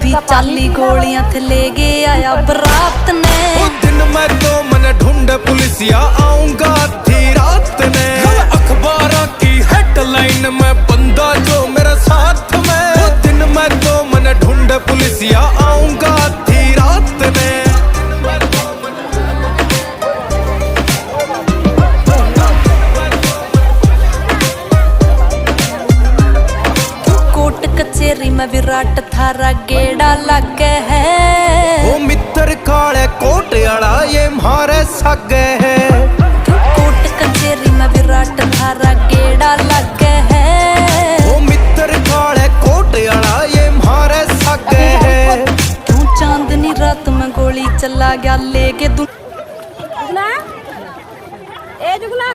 भी चाली गोलियां थे ले गया आया बरात ने। दिन मैं तो मन ढूंढे पुलिसिया आऊंगा आधी रात ने। अखबारों की हेडलाइन में बंदा जो मेरे साथ में। दिन मैं तो मन ढूंढे पुलिसिया आऊंगा आधी रात ने। कोर्ट कचेरी में विराट थारा गेड़ा लग है। ओ मित्र काले कोट आला ये मारे सगे है। कोर्ट कचेरी में विराट थारा गेड़ा लग है। ओ मित्र काले कोट आला ये मारे सगे है। क्यों चांदनी रात में गोली चला गया लेके जुगला ए जुगला